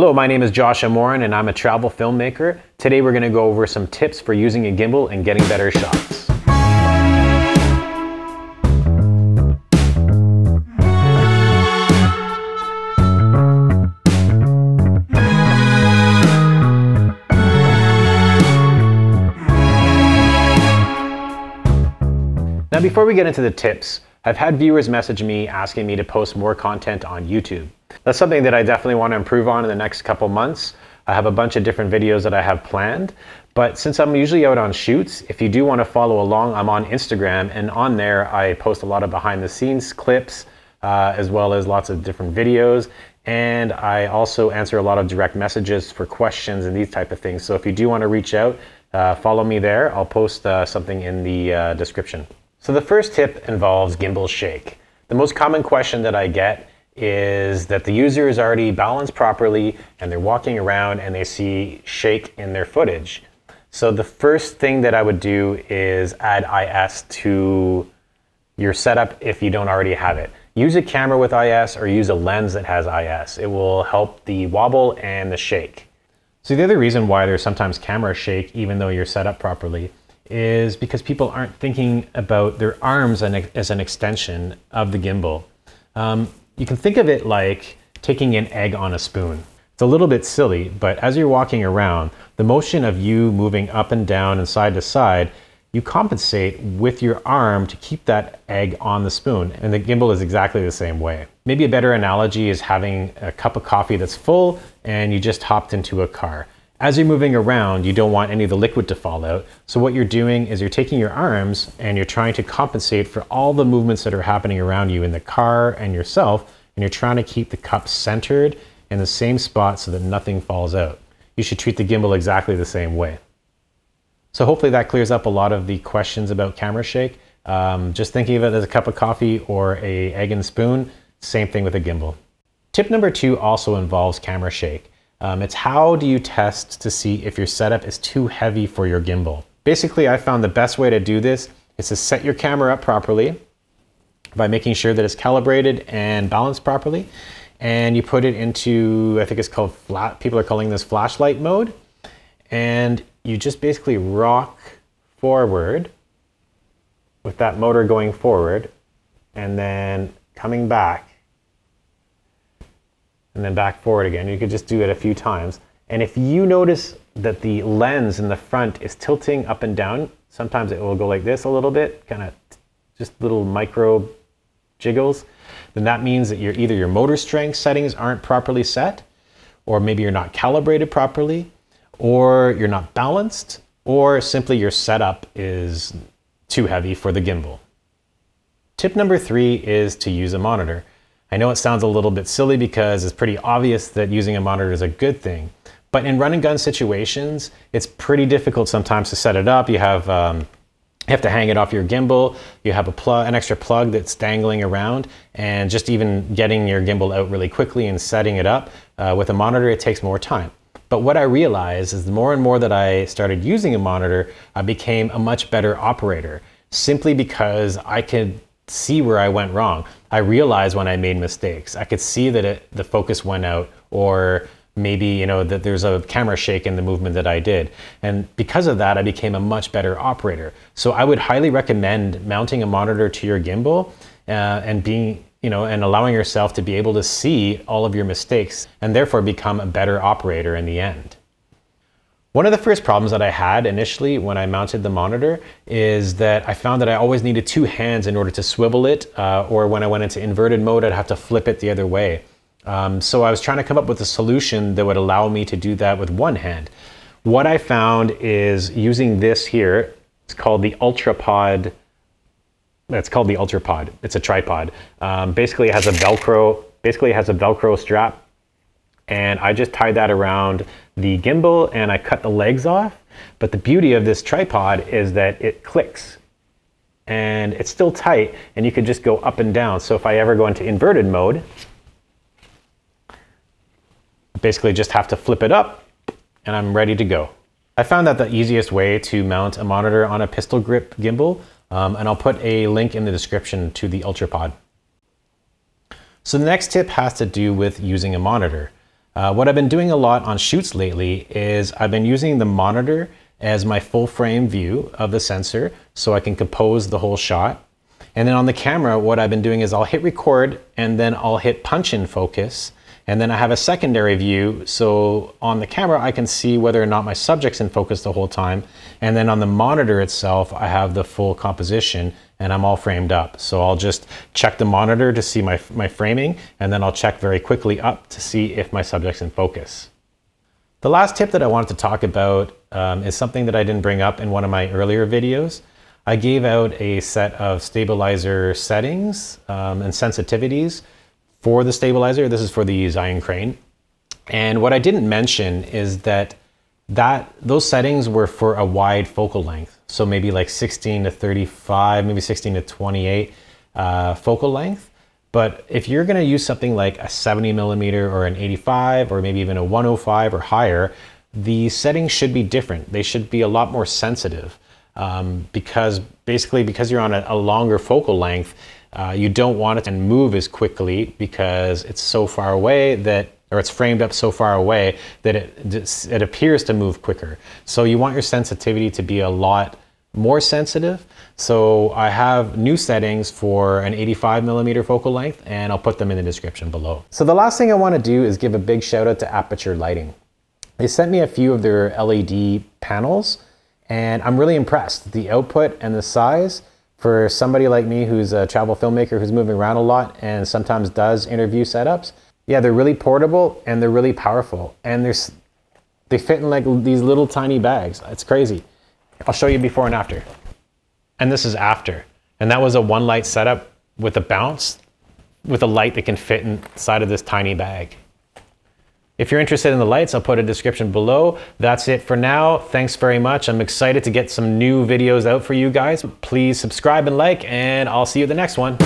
Hello, my name is Josh Amorin and I'm a travel filmmaker. Today we're going to go over some tips for using a gimbal and getting better shots. Now before we get into the tips, I've had viewers message me asking me to post more content on YouTube. That's something that I definitely want to improve on in the next couple months. I have a bunch of different videos that I have planned, but since I'm usually out on shoots, if you do want to follow along, I'm on Instagram, and on there I post a lot of behind the scenes clips, as well as lots of different videos, and I also answer a lot of direct messages for questions and these type of things. So if you do want to reach out, follow me there. I'll post something in the description. So the first tip involves gimbal shake. The most common question that I get is that the user is already balanced properly and they're walking around and they see shake in their footage. So the first thing that I would do is add IS to your setup if you don't already have it. Use a camera with IS or use a lens that has IS. It will help the wobble and the shake. So the other reason why there's sometimes camera shake even though you're set up properly is because people aren't thinking about their arms as an extension of the gimbal. You can think of it like taking an egg on a spoon. It's a little bit silly, but as you're walking around, the motion of you moving up and down and side to side, you compensate with your arm to keep that egg on the spoon, and the gimbal is exactly the same way. Maybe a better analogy is having a cup of coffee that's full and you just hopped into a car. As you're moving around, you don't want any of the liquid to fall out. So what you're doing is you're taking your arms and you're trying to compensate for all the movements that are happening around you in the car and yourself, and you're trying to keep the cup centered in the same spot so that nothing falls out. You should treat the gimbal exactly the same way. So hopefully that clears up a lot of the questions about camera shake. Just thinking of it as a cup of coffee or an egg and spoon, same thing with a gimbal. Tip number 2 also involves camera shake. It's how do you test to see if your setup is too heavy for your gimbal. Basically, I found the best way to do this is to set your camera up properly by making sure that it's calibrated and balanced properly. And you put it into, I think it's called people are calling this flashlight mode. And you just basically rock forward with that motor going forward and then coming back. And then back forward again. You could just do it a few times. And if you notice that the lens in the front is tilting up and down, sometimes it will go like this a little bit, kind of just little micro jiggles, then that means that either your motor strength settings aren't properly set, or maybe you're not calibrated properly, or you're not balanced, or simply your setup is too heavy for the gimbal. Tip number 3 is to use a monitor. I know it sounds a little bit silly because it's pretty obvious that using a monitor is a good thing, but in run and gun situations, it's pretty difficult sometimes to set it up. You have to hang it off your gimbal. You have an extra plug that's dangling around, and just even getting your gimbal out really quickly and setting it up with a monitor, it takes more time. But what I realized is the more and more that I started using a monitor, I became a much better operator, simply because I could see where I went wrong. I realized when I made mistakes. I could see that the focus went out, or maybe that there's a camera shake in the movement that I did. And because of that, I became a much better operator. So I would highly recommend mounting a monitor to your gimbal and being, and allowing yourself to be able to see all of your mistakes and therefore become a better operator in the end. One of the first problems that I had initially when I mounted the monitor is that I found that I always needed 2 hands in order to swivel it, or when I went into inverted mode, I'd have to flip it the other way. So I was trying to come up with a solution that would allow me to do that with 1 hand. What I found is using this here. It's called the Ultrapod. It's a tripod. Basically it has a Velcro strap. And I just tied that around the gimbal and I cut the legs off. But the beauty of this tripod is that it clicks and it's still tight, and you can just go up and down. So if I ever go into inverted mode, I basically just have to flip it up and I'm ready to go. I found that the easiest way to mount a monitor on a pistol grip gimbal, and I'll put a link in the description to the Ultrapod. So the next tip has to do with using a monitor. What I've been doing a lot on shoots lately is I've been using the monitor as my full frame view of the sensor so I can compose the whole shot. And then on the camera, what I've been doing is I'll hit record and then I'll hit punch in focus. And then I have a secondary view. So on the camera, I can see whether or not my subject's in focus the whole time. And then on the monitor itself, I have the full composition and I'm all framed up. So I'll just check the monitor to see my framing, and then I'll check very quickly up to see if my subject's in focus. The last tip that I wanted to talk about is something that I didn't bring up in one of my earlier videos. I gave out a set of stabilizer settings and sensitivities for the stabilizer. This is for the Zhiyun Crane. And what I didn't mention is that those settings were for a wide focal length. So maybe like 16 to 35, maybe 16 to 28 focal length. But if you're gonna use something like a 70mm or an 85 or maybe even a 105 or higher, the settings should be different. They should be a lot more sensitive because you're on a longer focal length, you don't want it to move as quickly because it's so far away or it's framed up so far away that it appears to move quicker. So you want your sensitivity to be a lot more sensitive. So I have new settings for an 85mm focal length, and I'll put them in the description below. So the last thing I want to do is give a big shout out to Aperture Lighting. They sent me a few of their LED panels, and I'm really impressed. The output and the size for somebody like me who's a travel filmmaker who's moving around a lot and sometimes does interview setups. Yeah, they're really portable and they're really powerful, and they fit in like these little tiny bags. It's crazy. I'll show you before and after. And this is after. And that was a one light setup with a bounce with a light that can fit inside of this tiny bag. If you're interested in the lights, I'll put a description below. That's it for now. Thanks very much. I'm excited to get some new videos out for you guys. Please subscribe and like, and I'll see you at the next one.